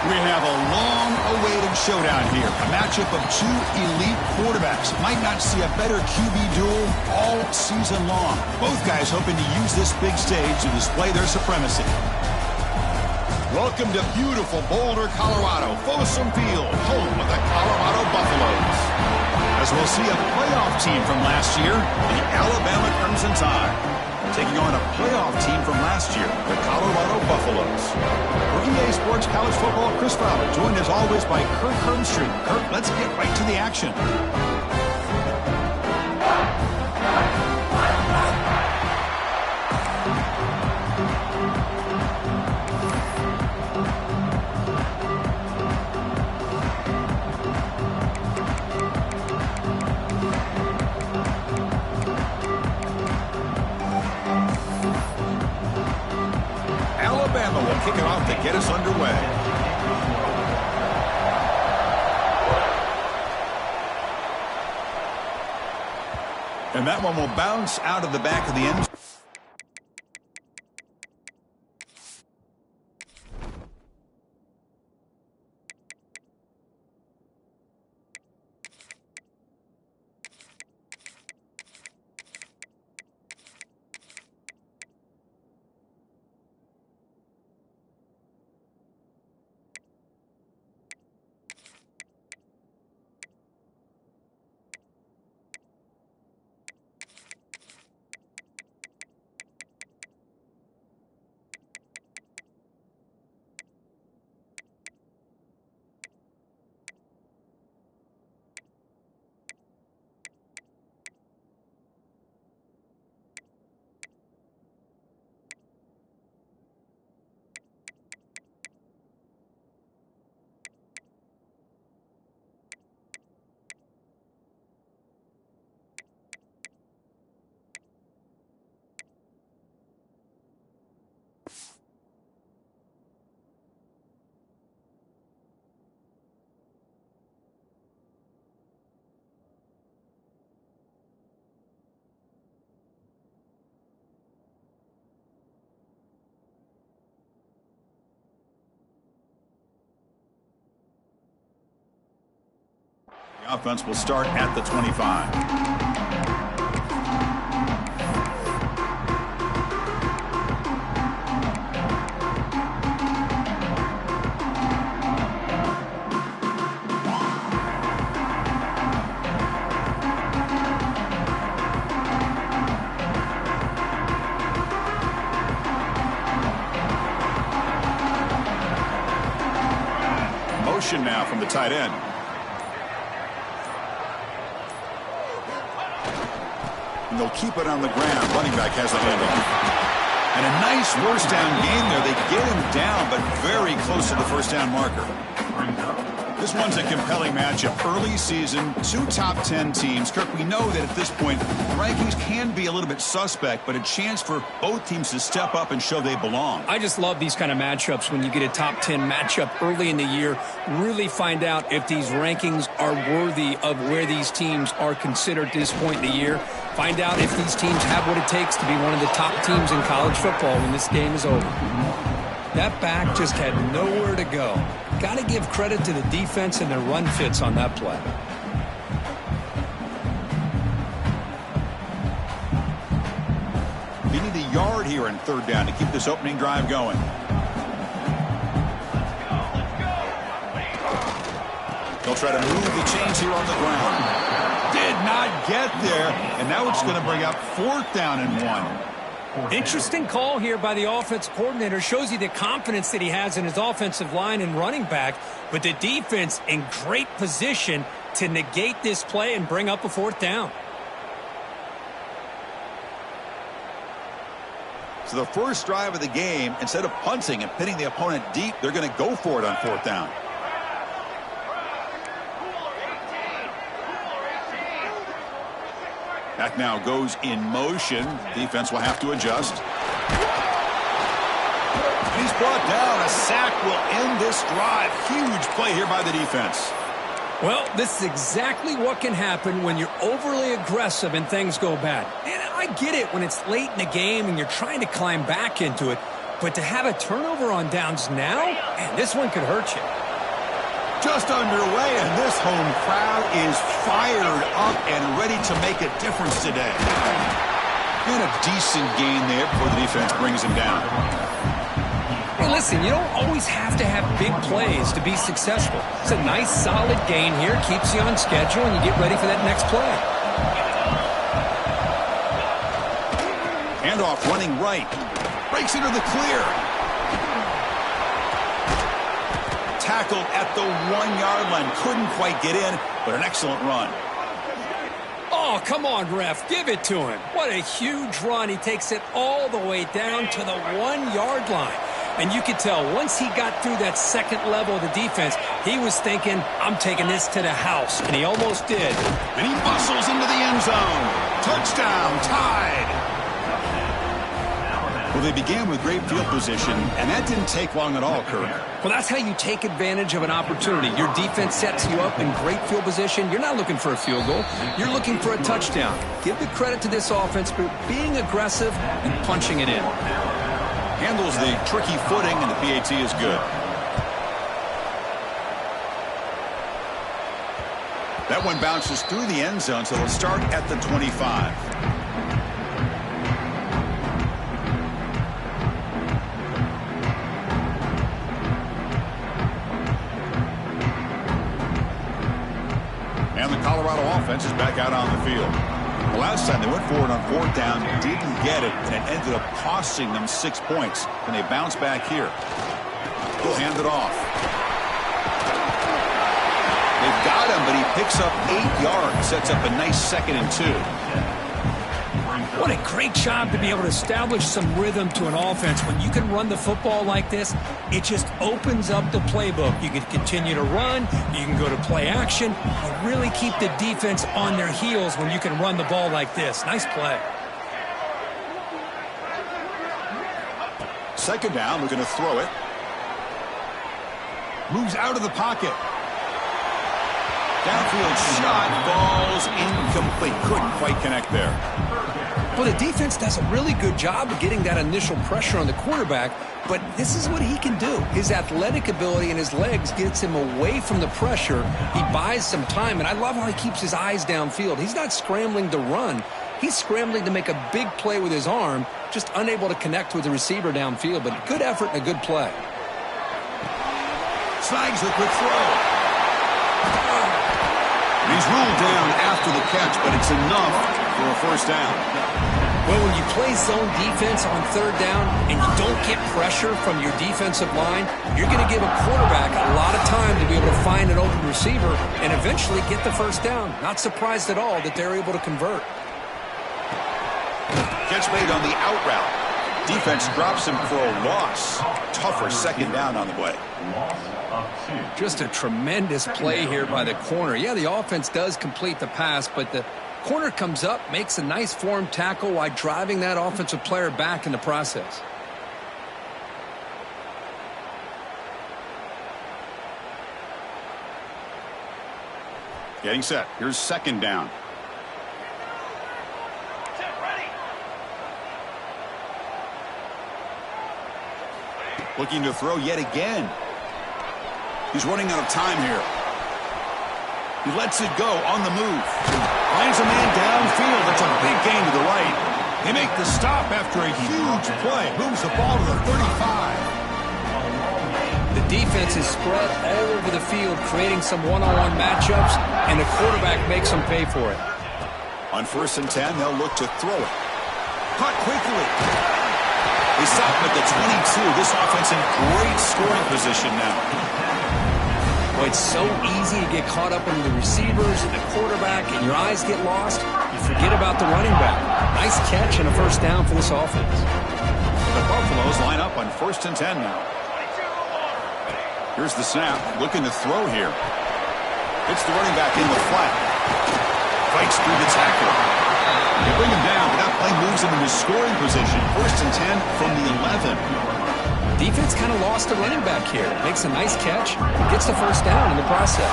We have a long-awaited showdown here. A matchup of two elite quarterbacks. Might not see a better QB duel all season long. Both guys hoping to use this big stage to display their supremacy. Welcome to beautiful Boulder, Colorado. Folsom Field, home of the Colorado Buffaloes. As we'll see a playoff team from last year, the Alabama Crimson Tide, taking on a playoff team from last year, the Colorado Buffaloes. For EA Sports College Football, Chris Fowler, joined as always by Kirk Herbstreit. Kirk, let's get right to the action. Kick it off to get us underway. And that one will bounce out of the back of the end. The offense will start at the 25. Motion now from the tight end. And they'll keep it on the ground. Running back has the handoff. And a nice first down game there. They get him down, but very close to the first down marker. This one's a compelling matchup. Early season, two top 10 teams. Kirk, we know that at this point, rankings can be a little bit suspect, but a chance for both teams to step up and show they belong. I just love these kind of matchups when you get a top 10 matchup early in the year. Really find out if these rankings are worthy of where these teams are considered at this point in the year. Find out if these teams have what it takes to be one of the top teams in college football when this game is over. That back just had nowhere to go. Got to give credit to the defense and their run fits on that play. We need a yard here in third down to keep this opening drive going. They'll try to move the chains here on the ground. Did not get there, and now it's going to bring up fourth down and 1. Interesting call here by the offense coordinator. Shows you the confidence that he has in his offensive line and running back, but the defense in great position to negate this play and bring up a fourth down. So the first drive of the game, instead of punting and pinning the opponent deep, they're going to go for it on fourth down. Back now goes in motion. Defense will have to adjust. He's brought down. A sack will end this drive. Huge play here by the defense. Well, this is exactly what can happen when you're overly aggressive and things go bad. And I get it when it's late in the game and you're trying to climb back into it. But to have a turnover on downs now, man, this one could hurt you. Just underway, and this home crowd is fired up and ready to make a difference today. And a decent gain there before the defense brings him down. Hey, listen, you don't always have to have big plays to be successful. It's a nice, solid gain here. Keeps you on schedule, and you get ready for that next play. Handoff running right. Breaks into the clear. Tackled at the 1-yard line. Couldn't quite get in, but an excellent run. Oh, come on, ref. Give it to him. What a huge run. He takes it all the way down to the 1-yard line. And you could tell once he got through that second level of the defense, he was thinking, I'm taking this to the house. And he almost did. And he bustles into the end zone. Touchdown, tied. Well, they began with great field position, and that didn't take long at all, Kirk. Well, that's how you take advantage of an opportunity. Your defense sets you up in great field position. You're not looking for a field goal. You're looking for a touchdown. Give the credit to this offense for being aggressive and punching it in. Handles the tricky footing, and the PAT is good. That one bounces through the end zone, so it'll start at the 25. And the Colorado offense is back out on the field. The last time they went forward on fourth down, didn't get it, and it ended up costing them 6 points. And they bounce back here. He'll hand it off. They've got him, but he picks up 8 yards. Sets up a nice 2nd and 2. What a great job to be able to establish some rhythm to an offense. When you can run the football like this, it just opens up the playbook. You can continue to run. You can go to play action. You really keep the defense on their heels when you can run the ball like this. Nice play. Second down, looking to throw it. Moves out of the pocket. Downfield shot, falls incomplete. Couldn't quite connect there. Well, the defense does a really good job of getting that initial pressure on the quarterback, but this is what he can do. His athletic ability and his legs gets him away from the pressure. He buys some time, and I love how he keeps his eyes downfield. He's not scrambling to run. He's scrambling to make a big play with his arm, just unable to connect with the receiver downfield, but good effort and a good play. Snags the quick throw. He's ruled down after the catch, but it's enough for a first down. Well, when you play zone defense on third down and you don't get pressure from your defensive line, you're going to give a quarterback a lot of time to be able to find an open receiver and eventually get the first down. Not surprised at all that they're able to convert. Catch made on the out route. Defense drops him for a loss. Tougher second down on the way. Just a tremendous play here by the corner. Yeah, the offense does complete the pass, but the corner comes up, makes a nice form tackle while driving that offensive player back in the process. Getting set. Here's second down. Looking to throw yet again. He's running out of time here. He lets it go on the move. Finds a man downfield. That's a big gain to the right. They make the stop after a huge play. Moves the ball to the 35. The defense is spread all over the field, creating some one-on-one matchups, and the quarterback makes them pay for it. On 1st and 10, they'll look to throw it. Caught quickly. They stop him at the 22. This offense in great scoring position now. Well, it's so easy to get caught up in the receivers and the quarterback, and your eyes get lost. You forget about the running back. Nice catch and a first down for this offense. The Buffaloes line up on 1st and 10 now. Here's the snap. Looking to throw here. It's the running back in the flat. Fights through the tackle. They bring him down, but that play moves him into scoring position. 1st and 10 from the 11. Defense kind of lost the running back here. Makes a nice catch. Gets the first down in the process.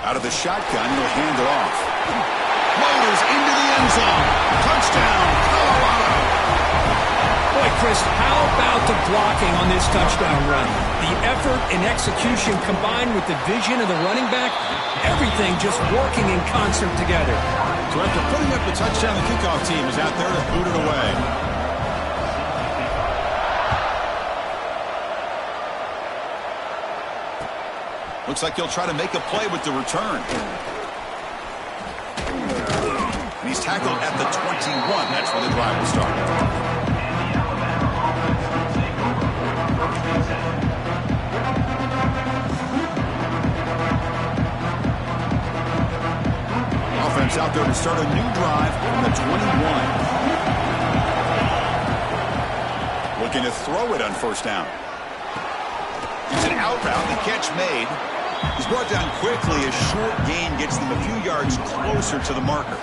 Out of the shotgun, he'll hand it off. Motors into the end zone. Touchdown, Colorado. Boy, Chris, how about the blocking on this touchdown run? The effort and execution combined with the vision of the running back, everything just working in concert together. So after putting up the touchdown, the kickoff team is out there to boot it away. Looks like he'll try to make a play with the return. And he's tackled at the 21. That's where the drive will start. Offense out there to start a new drive from the 21. Looking to throw it on first down. It's an out route. The catch made. He's brought down quickly. A short gain gets them a few yards closer to the marker.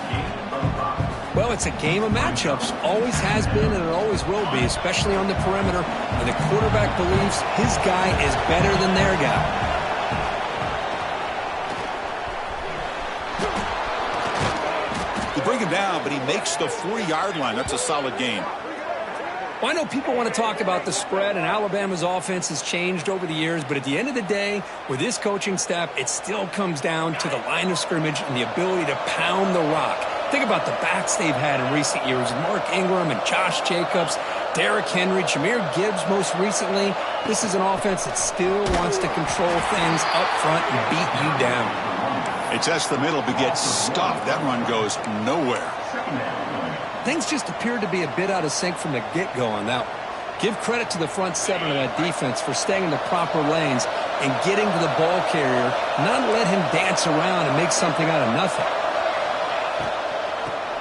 Well, it's a game of matchups. Always has been and it always will be, especially on the perimeter. And the quarterback believes his guy is better than their guy. They bring him down, but he makes the 40-yard line. That's a solid gain. Well, I know people want to talk about the spread, and Alabama's offense has changed over the years, but at the end of the day, with this coaching staff, it still comes down to the line of scrimmage and the ability to pound the rock. Think about the backs they've had in recent years, Mark Ingram and Josh Jacobs, Derrick Henry, Jahmyr Gibbs most recently. This is an offense that still wants to control things up front and beat you down. They test the middle, but gets stuffed. That run goes nowhere. Things just appeared to be a bit out of sync from the get-go on that one. Give credit to the front seven of that defense for staying in the proper lanes and getting to the ball carrier, not let him dance around and make something out of nothing.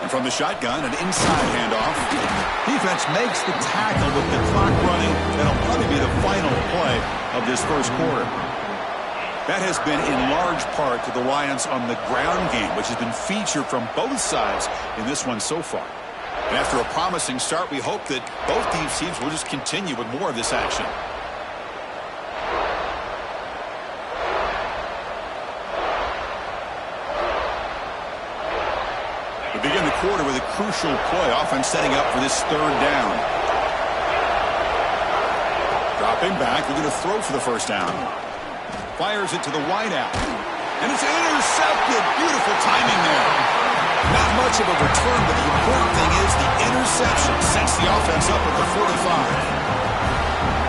And from the shotgun, an inside handoff. Defense makes the tackle with the clock running. That'll probably be the final play of this first quarter. That has been in large part to the reliance on the ground game, which has been featured from both sides in this one so far. And after a promising start, we hope that both these teams will just continue with more of this action. We begin the quarter with a crucial play. Offense setting up for this third down. Dropping back, looking to throw for the first down. Fires it to the wideout. And it's intercepted. Beautiful timing there. Not much of a return, but the important thing is the interception sets the offense up at the 45.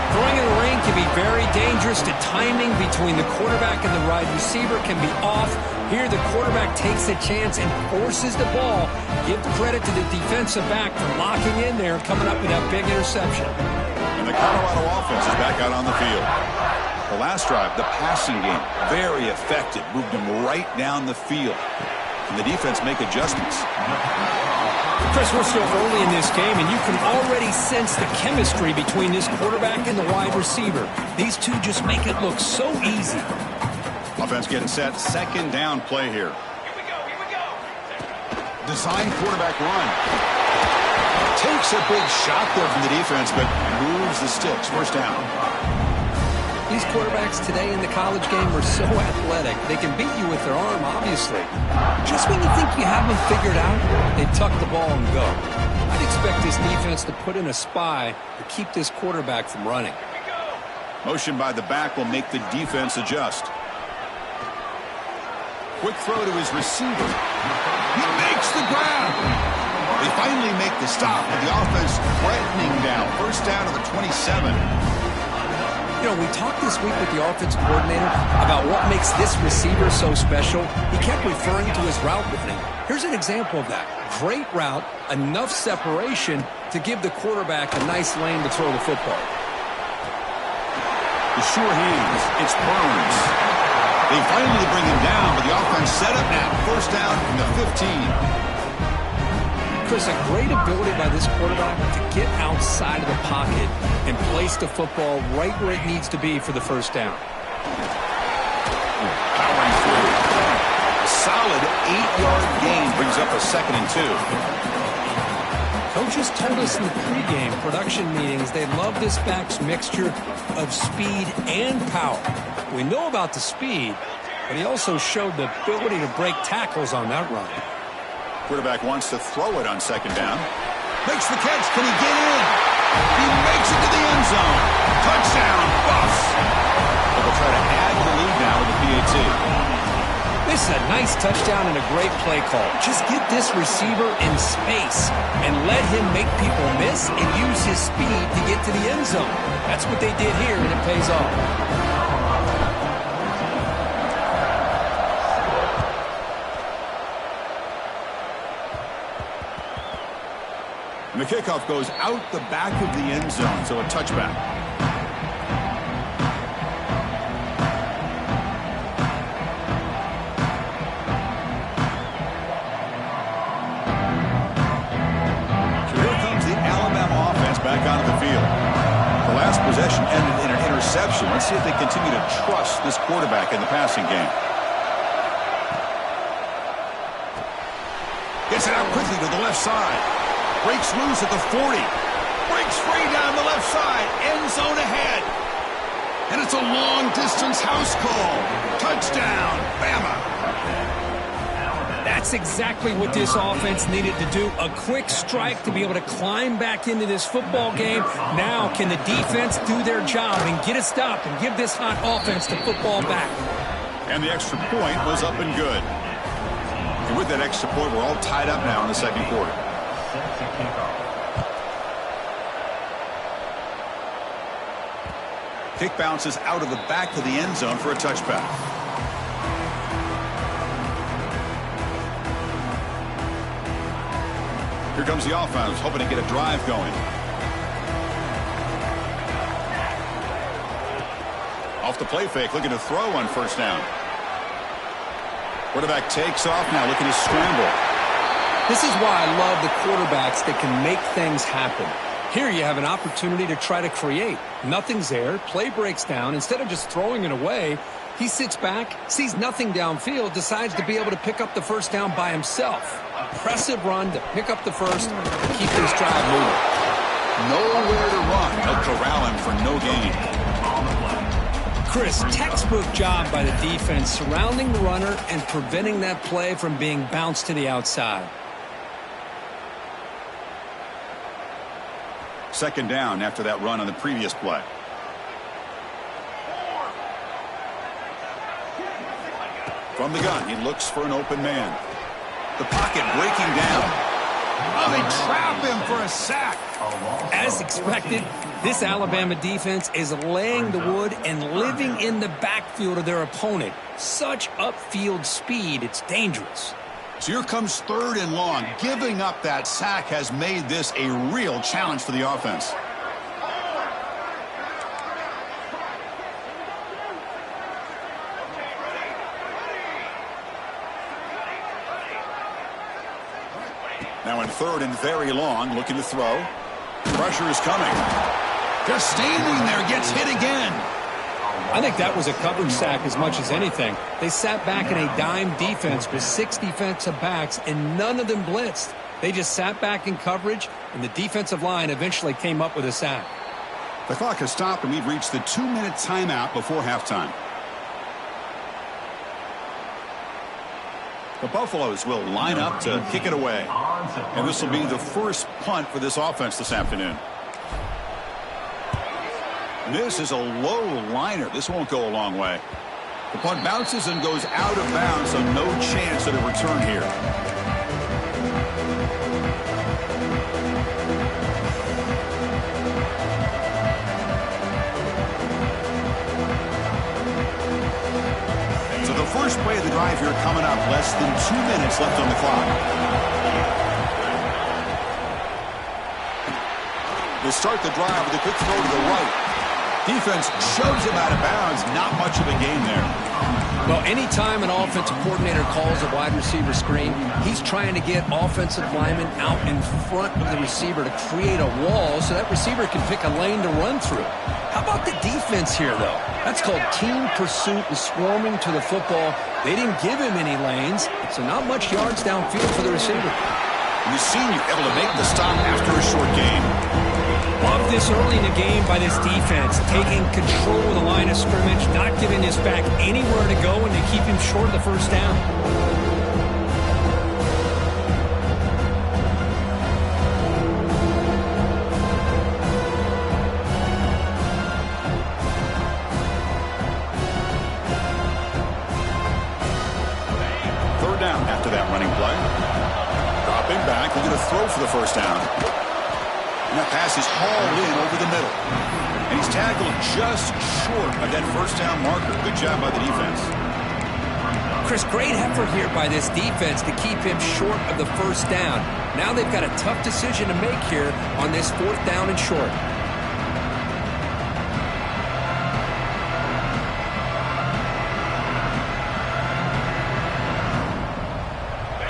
Throwing in the rain can be very dangerous. The timing between the quarterback and the wide receiver can be off. Here the quarterback takes a chance and forces the ball. Give credit to the defensive back for locking in there and coming up with that big interception. And the Colorado offense is back out on the field. The last drive, the passing game, very effective. Moved them right down the field. And the defense make adjustments. Chris, we're still early in this game, and you can already sense the chemistry between this quarterback and the wide receiver. These two just make it look so easy. Offense getting set. Second down play here. Here we go. Design quarterback run. Takes a big shot there from the defense, but moves the sticks. First down. These quarterbacks today in the college game are so athletic. They can beat you with their arm, obviously. Just when you think you have them figured out, they tuck the ball and go. I'd expect this defense to put in a spy to keep this quarterback from running. Motion by the back will make the defense adjust. Quick throw to his receiver. He makes the grab. They finally make the stop, and the offense threatening now. First down to the 27. You know, we talked this week with the offensive coordinator about what makes this receiver so special. He kept referring to his route running. Here's an example of that. Great route, enough separation to give the quarterback a nice lane to throw the football. The sure hands. It's Burns. They finally bring him down, but the offense set up now. First down from the 15. Chris, a great ability by this quarterback to get outside of the pocket and place the football right where it needs to be for the first down. Powering through. A solid 8-yard gain brings up a 2nd and 2. Coaches told us in the pregame production meetings they love this back's mixture of speed and power. We know about the speed, but he also showed the ability to break tackles on that run. Quarterback wants to throw it on second down. Makes the catch. Can he get in? He makes it to the end zone. Touchdown, Buffs. They'll try to add to the lead now with the PAT. This is a nice touchdown and a great play call. Just get this receiver in space and let him make people miss and use his speed to get to the end zone. That's what they did here, and it pays off. And the kickoff goes out the back of the end zone, so a touchback. Back onto the field. The last possession ended in an interception. Let's see if they continue to trust this quarterback in the passing game. Gets it out quickly to the left side. Breaks loose at the 40. Breaks free down the left side. End zone ahead. And it's a long-distance house call. Touchdown, Bama. That's exactly what this offense needed to do. A quick strike to be able to climb back into this football game. Now can the defense do their job and get a stop and give this hot offense the football back? And the extra point was up and good. And with that extra point, we're all tied up now in the second quarter. Kick bounces out of the back of the end zone for a touchback. Here comes the offense, hoping to get a drive going. Off the play fake, looking to throw on first down. Quarterback takes off now, looking to scramble. This is why I love the quarterbacks that can make things happen. Here you have an opportunity to try to create. Nothing's there, play breaks down. Instead of just throwing it away, he sits back, sees nothing downfield, decides to be able to pick up the first down by himself. Impressive run to pick up the first, keep this drive moving. Nowhere to run. They'll corral him for no gain. Chris, textbook job by the defense surrounding the runner and preventing that play from being bounced to the outside. Second down after that run on the previous play. From the gun, he looks for an open man. The pocket breaking down. Oh, they trap him for a sack. As expected, this Alabama defense is laying the wood and living in the backfield of their opponent. Such upfield speed, it's dangerous. So here comes third and long. Giving up that sack has made this a real challenge for the offense. Now in third and very long, looking to throw. Pressure is coming. They're standing there, gets hit again. I think that was a coverage sack as much as anything. They sat back in a dime defense with 6 defensive backs, and none of them blitzed. They just sat back in coverage, and the defensive line eventually came up with a sack. The clock has stopped, and we've reached the 2-minute timeout before halftime. The Buffaloes will line up to kick it away. And this will be the first punt for this offense this afternoon. This is a low liner. This won't go a long way. The punt bounces and goes out of bounds, so no chance at a return here. So the first play of the drive here coming up. Less than 2 minutes left on the clock. They start the drive with a quick throw to the right. Defense shoves him out of bounds. Not much of a gain there. Well, anytime an offensive coordinator calls a wide receiver screen, he's trying to get offensive linemen out in front of the receiver to create a wall so that receiver can pick a lane to run through. How about the defense here, though? That's called team pursuit and swarming to the football. They didn't give him any lanes, so not much yards downfield for the receiver. And the senior able to make the stop after a short gain. Love this early in the game by this defense, taking control of the line of scrimmage, not giving this back anywhere to go, and to keep him short of the first down. down after that running play. Dropping back, looking to throw for the first down. And that pass is hauled in over the middle. And he's tackled just short of that first down marker. Good job by the defense. Chris, great effort here by this defense to keep him short of the first down. Now they've got a tough decision to make here on this 4th down and short.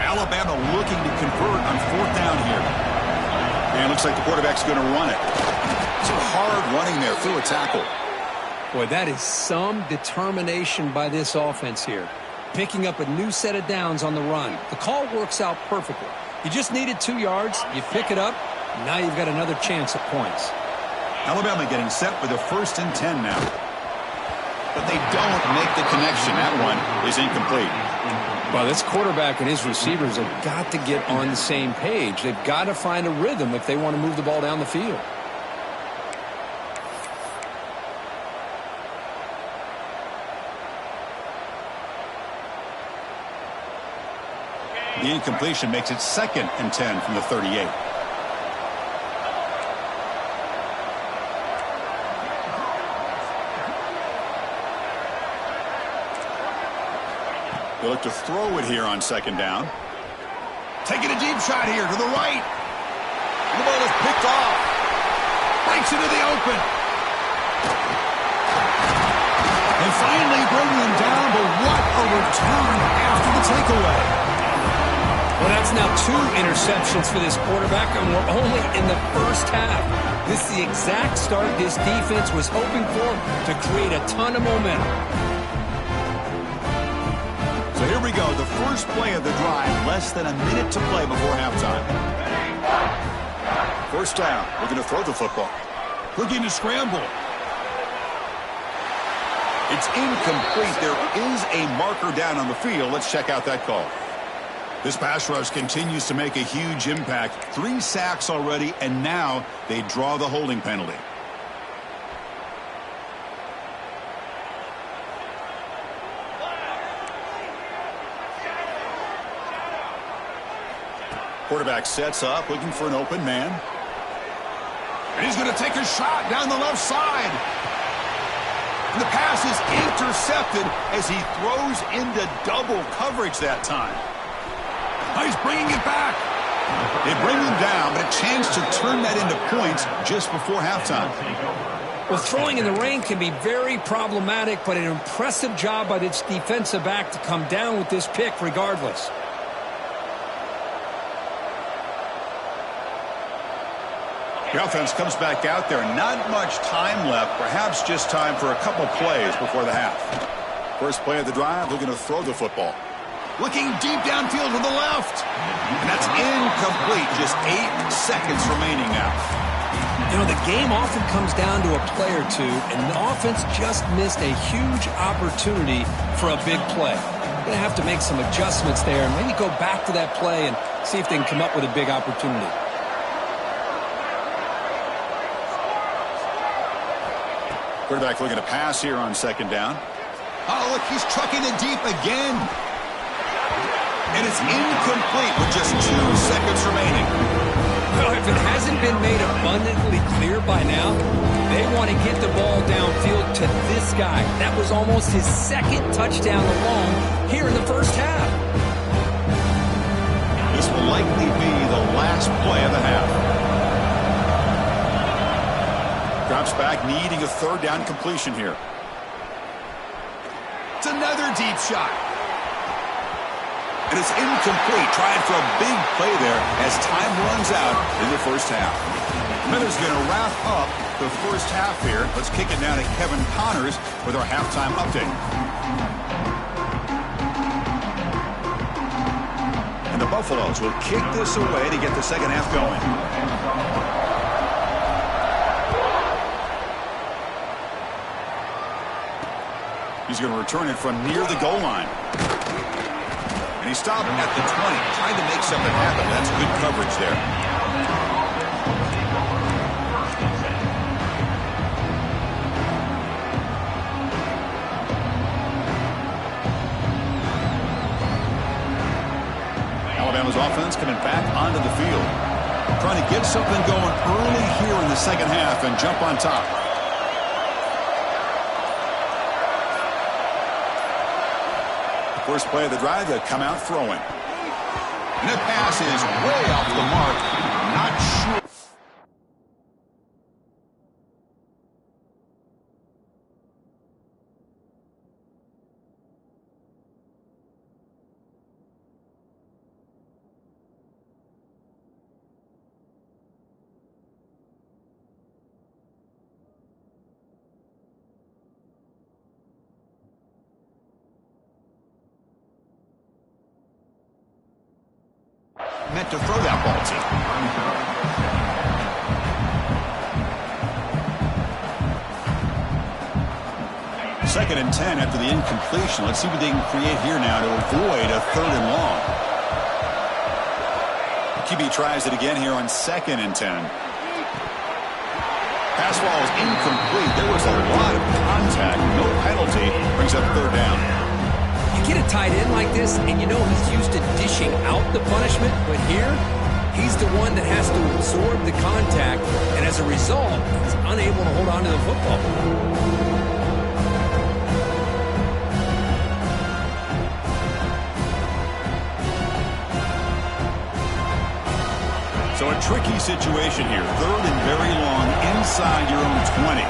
Alabama looking to convert on 4th down here. And it looks like the quarterback's going to run it. Some hard running there through a tackle. Boy, that is some determination by this offense here. Picking up a new set of downs on the run. The call works out perfectly. You just needed 2 yards. You pick it up. Now you've got another chance at points. Alabama getting set with a 1st and 10 now. But they don't make the connection. That one is incomplete. Well, this quarterback and his receivers have got to get on the same page. They've got to find a rhythm if they want to move the ball down the field. The incompletion makes it 2nd and 10 from the 38. They look to throw it here on 2nd down. Taking a deep shot here to the right. And the ball is picked off. Breaks into the open. And finally bringing him down, but what a return after the takeaway. Well, that's now 2 interceptions for this quarterback, and we're only in the first half. This is the exact start this defense was hoping for to create a ton of momentum. So here we go, the first play of the drive, less than a minute to play before halftime. 1st down, looking to throw the football. Looking to scramble. It's incomplete. There is a marker down on the field. Let's check out that call. This pass rush continues to make a huge impact. 3 sacks already, and now they draw the holding penalty. Quarterback sets up, looking for an open man. And he's going to take a shot down the left side. And the pass is intercepted as he throws into double coverage that time. Now he's bringing it back. They bring him down, but a chance to turn that into points just before halftime. Well, throwing in the rain can be very problematic, but an impressive job by this defensive back to come down with this pick regardless. The offense comes back out there. Not much time left. Perhaps just time for a couple plays before the half. First play of the drive, looking to throw the football. Looking deep downfield to the left. And that's incomplete. Just 8 seconds remaining now. You know, the game often comes down to a play or two, and the offense just missed a huge opportunity for a big play. They're going to have to make some adjustments there and maybe go back to that play and see if they can come up with a big opportunity. Quarterback looking to pass here on 2nd down. Oh, look, he's trucking it deep again. And it's incomplete with just 2 seconds remaining. Well, if it hasn't been made abundantly clear by now, they want to get the ball downfield to this guy. That was almost his 2nd touchdown alone here in the first half. This will likely be the last play of the half. Drops back, needing a 3rd down completion here. It's another deep shot. And it's incomplete. Trying for a big play there as time runs out in the first half. Miller's going to wrap up the first half here. Let's kick it down to Kevin Connors with our halftime update. And the Buffaloes will kick this away to get the second half going. He's going to return it from near the goal line. And he stopped at the 20, trying to make something happen. That's good coverage there. offense coming back onto the field. Trying to get something going early here in the second half and jump on top. First play of the drive, they come out throwing. And the pass is way off the mark. Not sure. Meant to throw that ball to. Second and 10 after the incompletion. Let's see what they can create here now to avoid a 3rd and long. QB tries it again here on 2nd and 10. Pass ball is incomplete. There was a lot of contact. No penalty. Brings up 3rd down. You get a tight end like this, and you know he's used to dishing out the punishment, but here, he's the one that has to absorb the contact, and as a result, he's unable to hold on to the football. So a tricky situation here. 3rd and very long inside your own 20.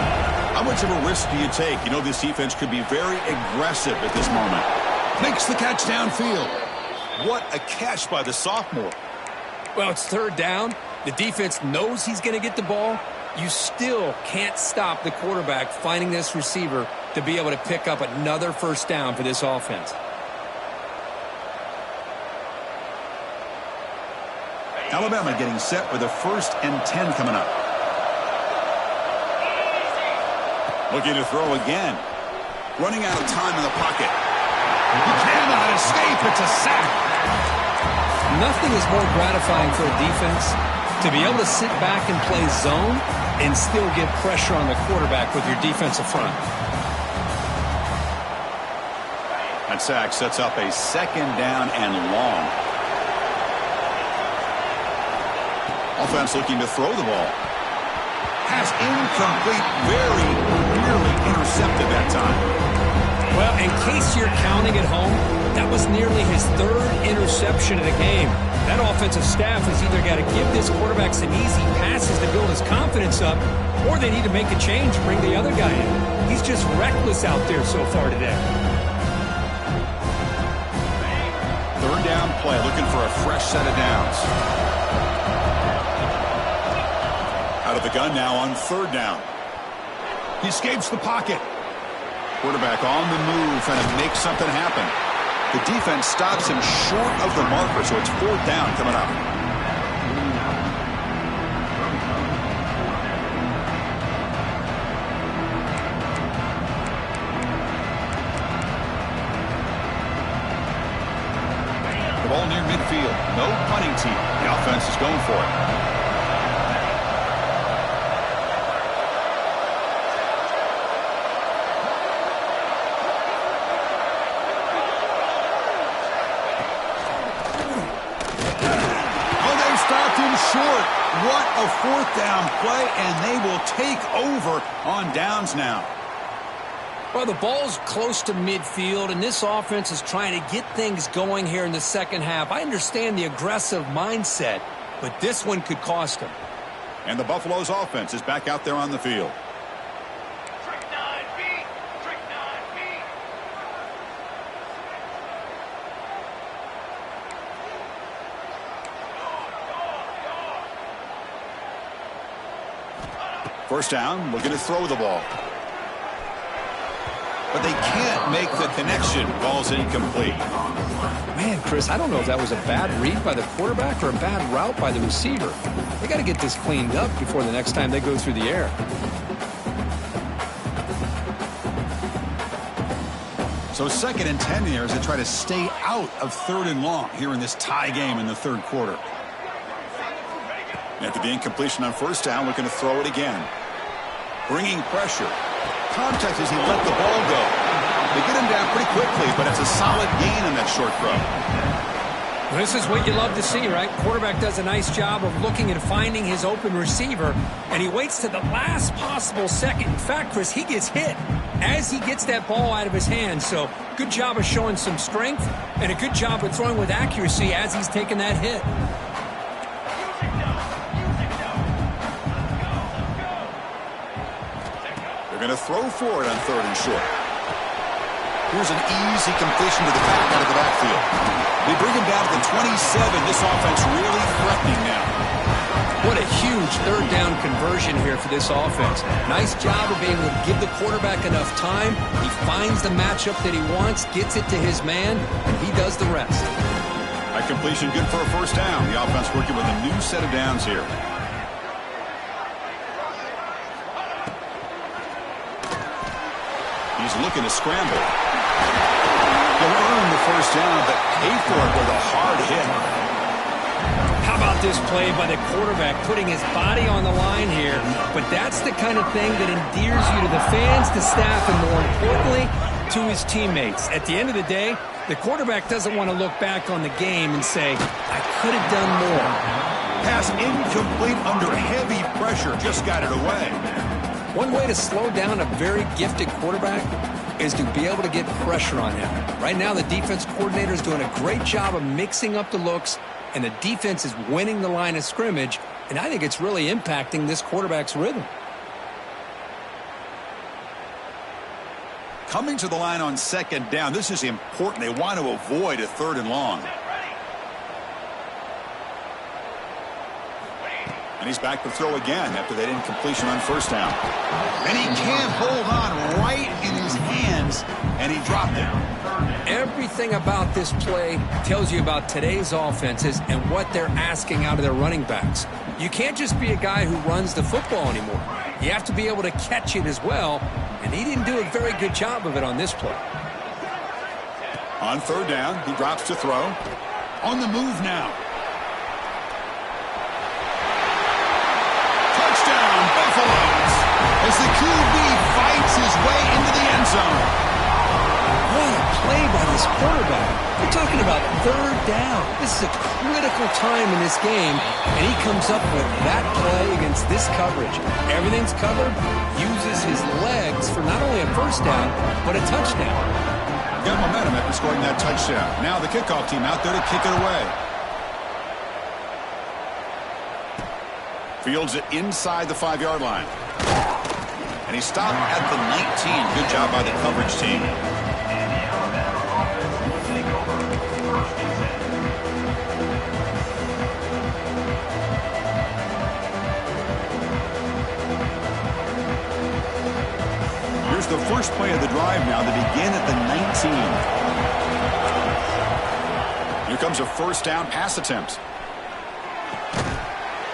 How much of a risk do you take? You know this defense could be very aggressive at this moment. Makes the catch downfield. What a catch by the sophomore. Well, it's 3rd down. The defense knows he's going to get the ball. You still can't stop the quarterback finding this receiver to be able to pick up another 1st down for this offense. Alabama getting set with a 1st and 10 coming up. Looking to throw again. Running out of time in the pocket. He cannot escape. It's a sack. Nothing is more gratifying for a defense to be able to sit back and play zone and still get pressure on the quarterback with your defensive front. That sack sets up a 2nd down and long. Offense looking to throw the ball. Pass incomplete. Very nearly intercepted that time. Well, in case you're counting at home, that was nearly his 3rd interception of the game. That offensive staff has either got to give this quarterback some easy passes to build his confidence up, or they need to make a change and bring the other guy in. He's just reckless out there so far today. 3rd down play, looking for a fresh set of downs. Out of the gun now on 3rd down. He escapes the pocket. Quarterback on the move, trying to make something happen. The defense stops him short of the marker, so it's 4th down coming up. The ball near midfield. No punting team. The offense is going for it. Short. What a 4th down play, and they will take over on downs now. Well, the ball's close to midfield, and this offense is trying to get things going here in the second half. I understand the aggressive mindset, but this one could cost them. And the Buffalo's offense is back out there on the field. First down, looking to throw the ball. But they can't make the connection. Ball's incomplete. Man, Chris, I don't know if that was a bad read by the quarterback or a bad route by the receiver. They got to get this cleaned up before the next time they go through the air. So 2nd and 10 here as they try to stay out of 3rd and long here in this tie game in the 3rd quarter. After the incompletion on 1st down, looking to throw it again. Bringing pressure. Contact as he let the ball go. They get him down pretty quickly, but it's a solid gain on that short throw. This is what you love to see, right? Quarterback does a nice job of looking and finding his open receiver, and he waits to the last possible second. In fact, Chris, he gets hit as he gets that ball out of his hands. So good job of showing some strength and a good job of throwing with accuracy as he's taking that hit. They're going to throw for it on 3rd and short. Here's an easy completion to the back out of the backfield. They bring him down to the 27. This offense really threatening now. What a huge 3rd down conversion here for this offense. Nice job of being able to give the quarterback enough time. He finds the matchup that he wants, gets it to his man, and he does the rest. A completion good for a 1st down. The offense working with a new set of downs here. He's looking to scramble. He'll earn the 1st down, but pay for it with a hard hit. How about this play by the quarterback, putting his body on the line here? But that's the kind of thing that endears you to the fans, the staff, and more importantly, to his teammates. At the end of the day, the quarterback doesn't want to look back on the game and say, I could have done more. Pass incomplete under heavy pressure, just got it away. One way to slow down a very gifted quarterback is to be able to get pressure on him. Right now, the defense coordinator is doing a great job of mixing up the looks, and the defense is winning the line of scrimmage, and I think it's really impacting this quarterback's rhythm. Coming to the line on 2nd down, this is important. They want to avoid a 3rd and long. And he's back to throw again after that incompletion on 1st down. And he can't hold on right in his hands, and he dropped it. Everything about this play tells you about today's offenses and what they're asking out of their running backs. You can't just be a guy who runs the football anymore. You have to be able to catch it as well, and he didn't do a very good job of it on this play. On 3rd down, he drops to throw. On the move now. Touchdown, Buffaloes, as the QB fights his way into the end zone. What a play by this quarterback. We're talking about 3rd down. This is a critical time in this game, and he comes up with that play against this coverage. Everything's covered, uses his legs for not only a 1st down, but a touchdown. Got momentum after scoring that touchdown. Now the kickoff team out there to kick it away. Fields it inside the 5-yard line. And he stopped at the 19. Good job by the coverage team. Here's the first play of the drive now. They begin at the 19. Here comes a 1st down pass attempt.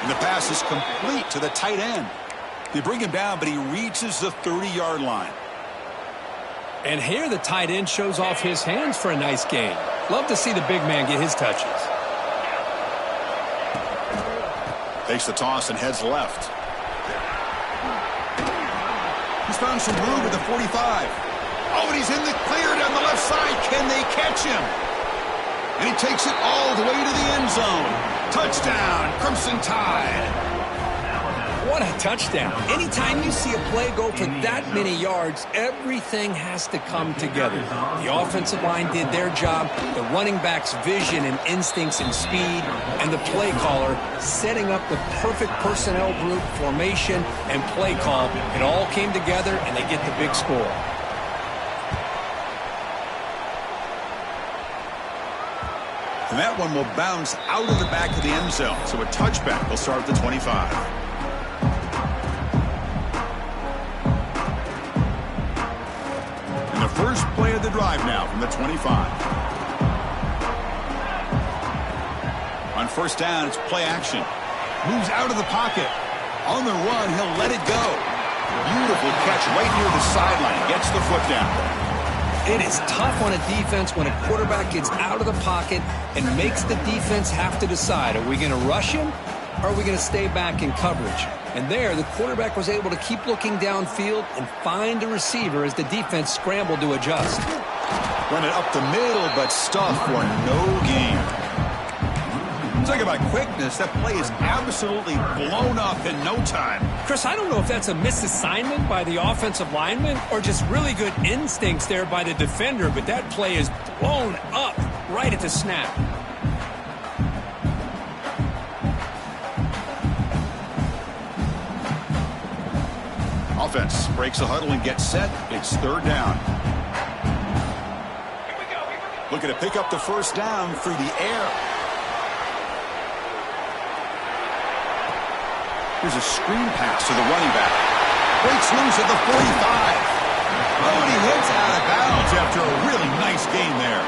And the pass is complete to the tight end. They bring him down, but he reaches the 30-yard line. And here the tight end shows off his hands for a nice gain. Love to see the big man get his touches. Takes the toss and heads left. He's found some room at the 45. Oh, and he's in the clear down the left side. Can they catch him? And he takes it all the way to the end zone. Touchdown, Crimson Tide. What a touchdown. Anytime you see a play go for that many yards, everything has to come together. The offensive line did their job, the running back's vision and instincts and speed, and the play caller setting up the perfect personnel group, formation, and play call. It all came together, and they get the big score. And that one will bounce out of the back of the end zone. So a touchback will start at the 25. And the first play of the drive now from the 25. On 1st down, it's play action. Moves out of the pocket. On the run, he'll let it go. Beautiful catch right near the sideline. Gets the foot down. It is tough on a defense when a quarterback gets out of the pocket and makes the defense have to decide, are we going to rush him or are we going to stay back in coverage? And there, the quarterback was able to keep looking downfield and find a receiver as the defense scrambled to adjust. Run it up the middle, but stuffed for no gain. Talk about quickness. That play is absolutely blown up in no time. Chris, I don't know if that's a misassignment by the offensive lineman or just really good instincts there by the defender, but that play is blown up right at the snap. Offense breaks the huddle and gets set. It's third down. Looking to pick up the first down through the air. Here's a screen pass to the running back. Breaks loose at the 45. Oh, and he hits out of bounds after a really nice gain there.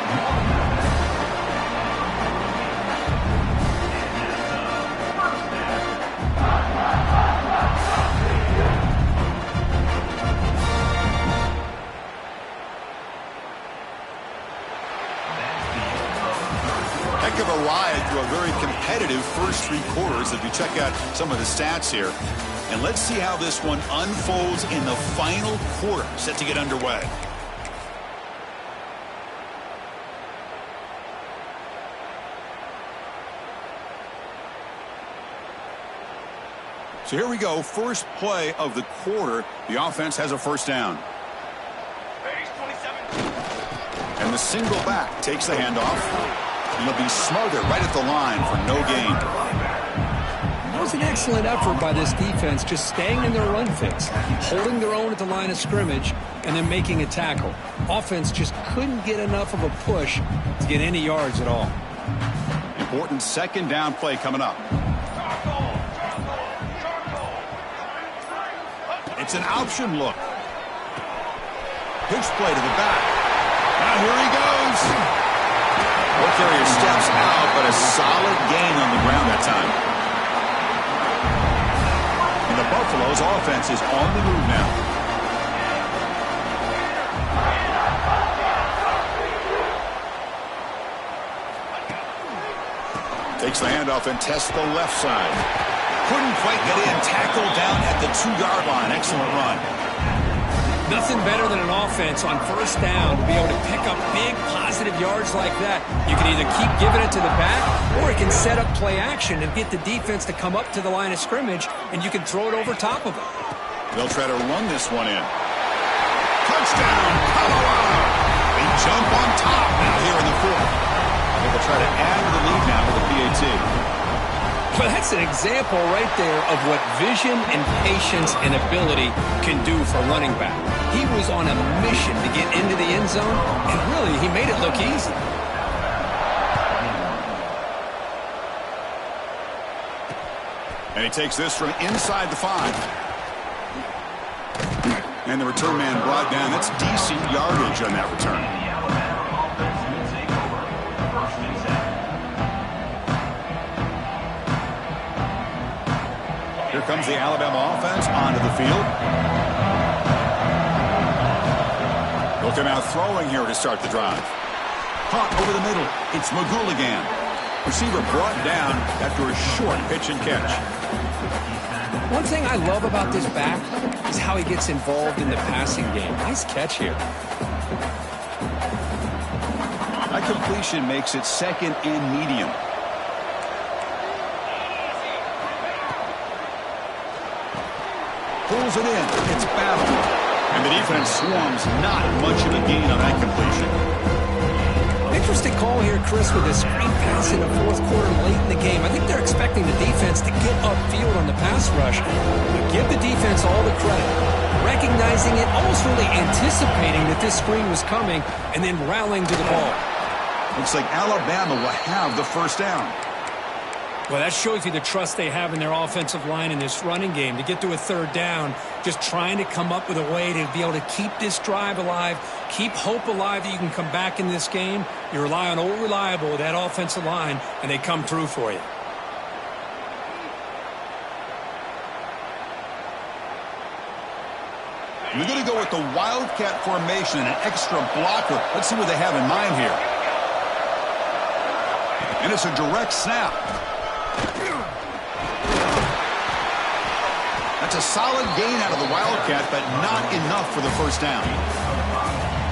Heck of a ride through a very competitive first three quarters as we check out some of the stats here. And let's see how this one unfolds in the final quarter, set to get underway. So here we go, first play of the quarter. The offense has a first down. And the single back takes the handoff. And they'll be smothered right at the line for no gain. That was an excellent effort by this defense, just staying in their run fix, holding their own at the line of scrimmage, and then making a tackle. Offense just couldn't get enough of a push to get any yards at all. Important second down play coming up. It's an option look. Pitch play to the back. Now here he goes. Ball carrier steps out, but a solid gain on the ground that time. And the Buffalo's offense is on the move now. Takes the handoff and tests the left side. Couldn't quite get in. Tackled down at the 2-yard line. Excellent run. Nothing better than an offense on first down to be able to pick up big positive yards like that. You can either keep giving it to the back, or it can set up play action and get the defense to come up to the line of scrimmage, and you can throw it over top of it. They'll try to run this one in. Touchdown, Colorado! They jump on top now here in the fourth. They'll try to add to the lead now with a PAT. Well, that's an example right there of what vision and patience and ability can do for a running back. He was on a mission to get into the end zone, and really, he made it look easy. And he takes this from inside the 5. And the return man brought down. That's decent yardage on that return. Here comes the Alabama offense onto the field. They'll come out throwing here to start the drive. Caught over the middle. It's McGooligan. Receiver brought down after a short pitch and catch. One thing I love about this back is how he gets involved in the passing game. Nice catch here. That completion makes it second and medium. Pulls it in. It's battled. And the defense swarms. Not much of a gain on that completion. Interesting call here, Chris, with a screen pass in the fourth quarter late in the game. I think they're expecting the defense to get upfield on the pass rush. But give the defense all the credit. Recognizing it, almost really anticipating that this screen was coming, and then rallying to the ball. Looks like Alabama will have the first down. Well, that shows you the trust they have in their offensive line in this running game. To get to a third down, just trying to come up with a way to be able to keep this drive alive, keep hope alive that you can come back in this game. You rely on Old Reliable, that offensive line, and they come through for you. They're going to go with the Wildcat formation and an extra blocker. Let's see what they have in mind here. And it's a direct snap. That's a solid gain out of the Wildcat, but not enough for the first down.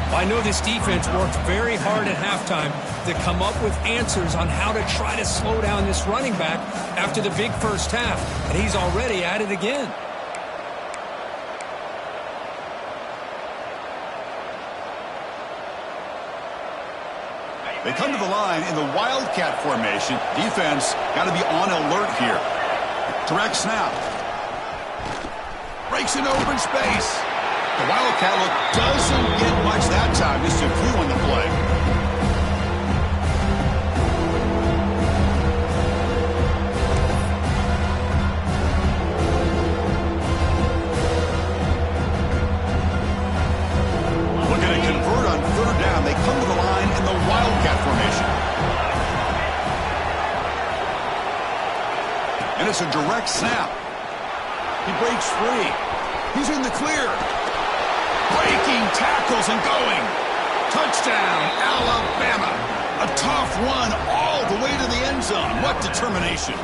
Well, I know this defense worked very hard at halftime to come up with answers on how to try to slow down this running back after the big first half, and he's already at it again. They come to the line in the Wildcat formation. Defense got to be on alert here. Direct snap. Breaks in open space. The Wildcat look doesn't get much that time. Just a few on the play. Looking to convert on third down. They come to the line in the Wildcat formation. And it's a direct snap. He breaks free. He's in the clear. Breaking tackles and going. Touchdown, Alabama. A tough run all the way to the end zone. What determination.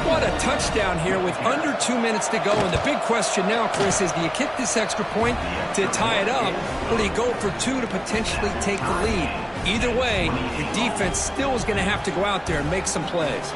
What a touchdown here with under 2 minutes to go. And the big question now, Chris, is do you kick this extra point to tie it up, or do you go for two to potentially take the lead? Either way, the defense still is going to have to go out there and make some plays.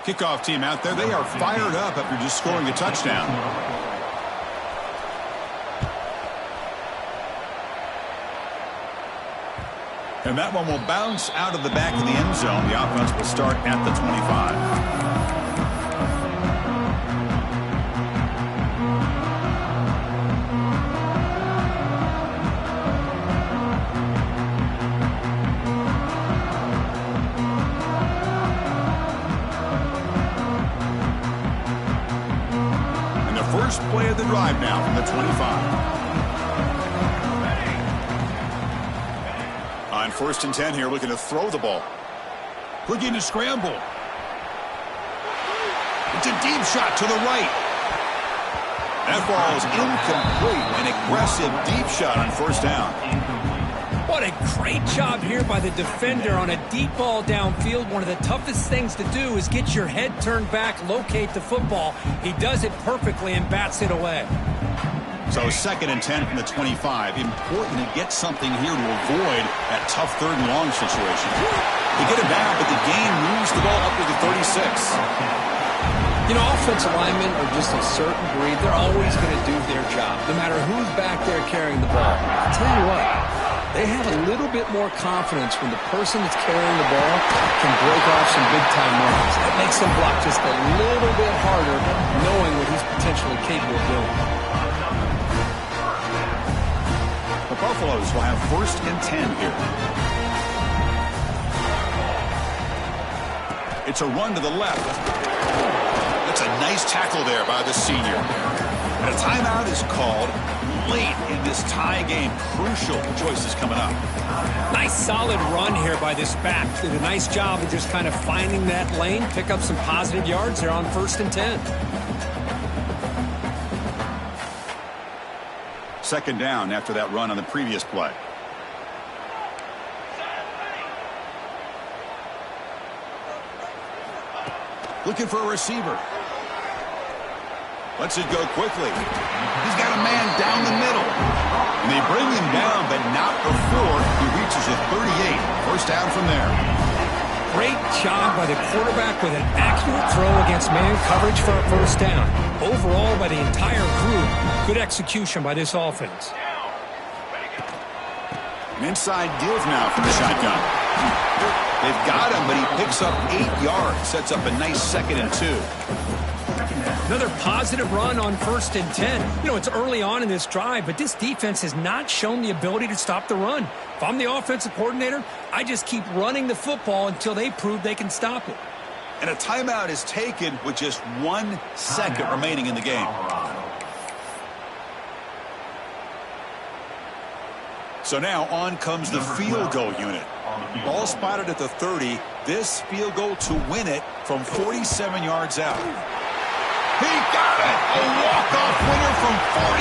Kickoff team out there, they are fired up after just scoring a touchdown. And that one will bounce out of the back of the end zone. The offense will start at the 25. First play of the drive now from the 25. On 1st and 10 here, looking to throw the ball. Looking to scramble. It's a deep shot to the right. That ball is incomplete. An aggressive deep shot on 1st down. What a great job here by the defender on a deep ball downfield. One of the toughest things to do is get your head turned back, locate the football. He does it perfectly and bats it away. So 2nd and 10 from the 25. Important to get something here to avoid that tough 3rd and long situation. They get it back, but the game moves the ball up to the 36. You know, offensive linemen are just a certain breed. They're always going to do their job, no matter who's back there carrying the ball. I'll tell you what. They have a little bit more confidence when the person that's carrying the ball can break off some big-time runs. That makes them block just a little bit harder, knowing what he's potentially capable of doing. The Buffaloes will have 1st and 10 here. It's a run to the left. That's a nice tackle there by the senior. And a timeout is called late in this tie game. Crucial choices coming up. Nice solid run here by this back. Did a nice job of just kind of finding that lane, pick up some positive yards there on 1st and 10. 2nd down after that run on the previous play. Looking for a receiver. Lets it go quickly. He's got a man down the middle. And they bring him down, but not before he reaches the 38. 1st down from there. Great job by the quarterback with an accurate throw against man coverage for a 1st down. Overall, by the entire group, good execution by this offense. An inside give now from the shotgun. They've got him, but he picks up 8 yards. Sets up a nice 2nd and 2. Another positive run on 1st and 10. You know, it's early on in this drive, but this defense has not shown the ability to stop the run. If I'm the offensive coordinator, I just keep running the football until they prove they can stop it. And a timeout is taken with just 1 second remaining in the game. So now on comes the field goal unit. Ball spotted at the 30. This field goal to win it from 47 yards out. He got it! A walk-off winner from 47.